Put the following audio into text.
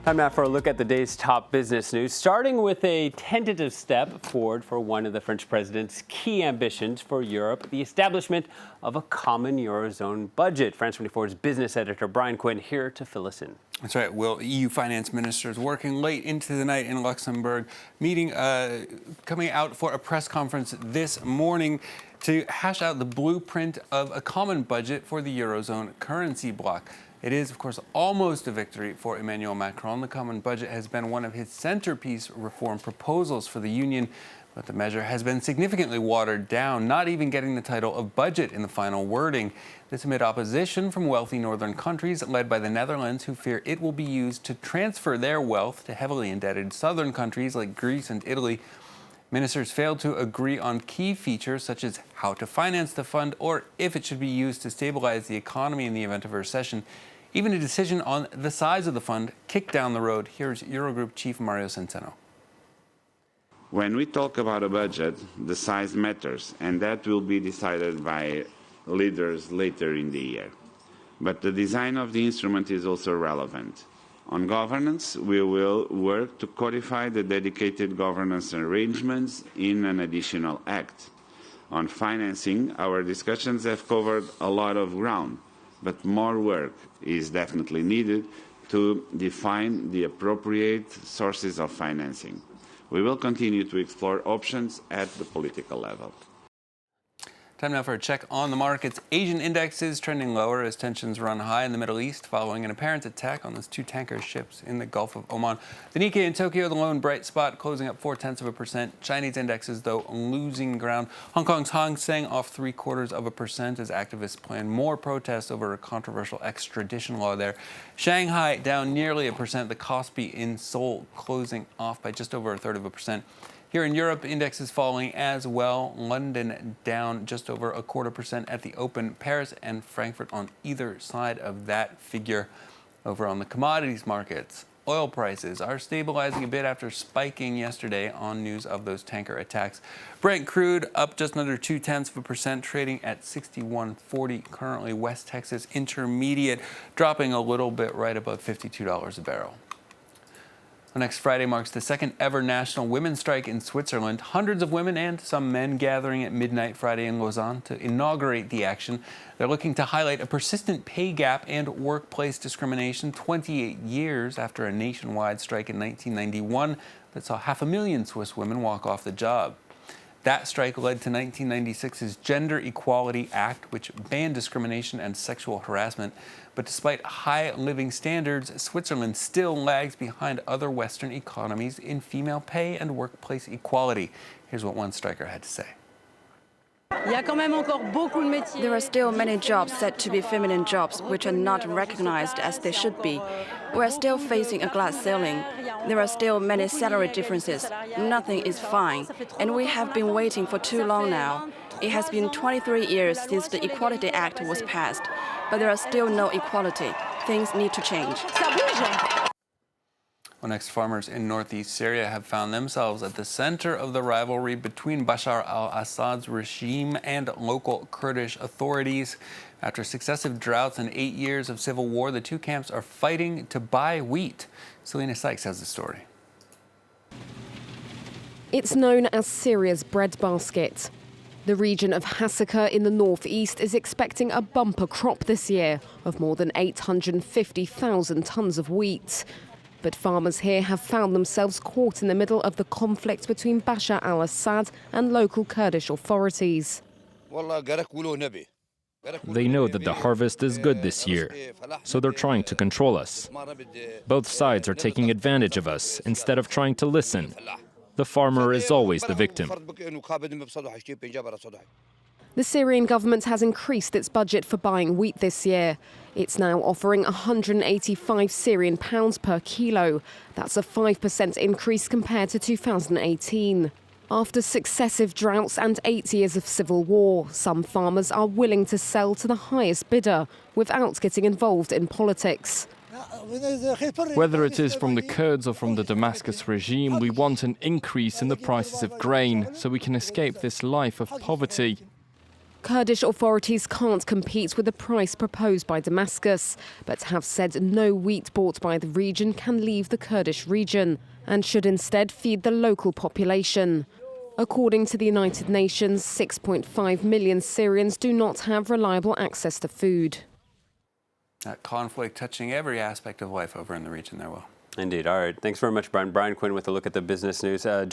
Time now for a look at the day's top business news, starting with a tentative step forward for one of the French president's key ambitions for Europe, the establishment of a common eurozone budget. France 24's business editor Brian Quinn here to fill us in. That's right, Will. EU finance ministers working late into the night in Luxembourg, meeting, coming out for a press conference this morning to hash out the blueprint of a common budget for the eurozone currency bloc. It is, of course, almost a victory for Emmanuel Macron. The common budget has been one of his centerpiece reform proposals for the union, but the measure has been significantly watered down, not even getting the title of budget in the final wording. This amid opposition from wealthy northern countries led by the Netherlands, who fear it will be used to transfer their wealth to heavily indebted southern countries like Greece and Italy. Ministers failed to agree on key features such as how to finance the fund or if it should be used to stabilize the economy in the event of a recession. Even a decision on the size of the fund kicked down the road. Here's Eurogroup Chief Mario Centeno. When we talk about a budget, the size matters, and that will be decided by leaders later in the year. But the design of the instrument is also relevant. On governance, we will work to codify the dedicated governance arrangements in an additional act. On financing, our discussions have covered a lot of ground, but more work is definitely needed to define the appropriate sources of financing. We will continue to explore options at the political level. Time now for a check on the markets. Asian indexes trending lower as tensions run high in the Middle East following an apparent attack on those two tanker ships in the Gulf of Oman. The Nikkei in Tokyo, the lone bright spot, closing up 0.4%. Chinese indexes, though, losing ground. Hong Kong's Hang Seng off 0.75% as activists plan more protests over a controversial extradition law there. Shanghai down nearly 1%. The Kospi in Seoul closing off by just over 0.33%. Here in Europe, indexes falling as well. London down just over 0.25% at the open. Paris and Frankfurt on either side of that figure. Over on the commodities markets, oil prices are stabilizing a bit after spiking yesterday on news of those tanker attacks. Brent crude up just under 0.2%, trading at $61.40. Currently, West Texas Intermediate dropping a little bit right above $52 a barrel. Next Friday marks the second ever national women's strike in Switzerland. Hundreds of women and some men gathering at midnight Friday in Lausanne to inaugurate the action. They're looking to highlight a persistent pay gap and workplace discrimination 28 years after a nationwide strike in 1991 that saw 500,000 Swiss women walk off the job. That strike led to 1996's Gender Equality Act, which banned discrimination and sexual harassment. But despite high living standards, Switzerland still lags behind other Western economies in female pay and workplace equality. Here's what one striker had to say. There are still many jobs said to be feminine jobs which are not recognized as they should be. We are still facing a glass ceiling. There are still many salary differences. Nothing is fine, and we have been waiting for too long now. It has been 23 years since the Equality Act was passed, but there are still no equality. Things need to change. Well, next, farmers in northeast Syria have found themselves at the center of the rivalry between Bashar al-Assad's regime and local Kurdish authorities. After successive droughts and 8 years of civil war, the two camps are fighting to buy wheat. Selena Sykes has the story. It's known as Syria's breadbasket. The region of Hasaka in the northeast is expecting a bumper crop this year of more than 850,000 tons of wheat. But farmers here have found themselves caught in the middle of the conflict between Bashar al-Assad and local Kurdish authorities. They know that the harvest is good this year, so they're trying to control us. Both sides are taking advantage of us instead of trying to listen. The farmer is always the victim. The Syrian government has increased its budget for buying wheat this year. It's now offering 185 Syrian pounds per kilo. That's a 5% increase compared to 2018. After successive droughts and 8 years of civil war, some farmers are willing to sell to the highest bidder without getting involved in politics. Whether it is from the Kurds or from the Damascus regime, we want an increase in the prices of grain so we can escape this life of poverty. Kurdish authorities can't compete with the price proposed by Damascus, but have said no wheat bought by the region can leave the Kurdish region and should instead feed the local population. According to the United Nations, 6.5 million Syrians do not have reliable access to food. That conflict touching every aspect of life over in the region there, Will. Indeed. All right. Thanks very much, Brian. Brian Quinn with a look at the business news.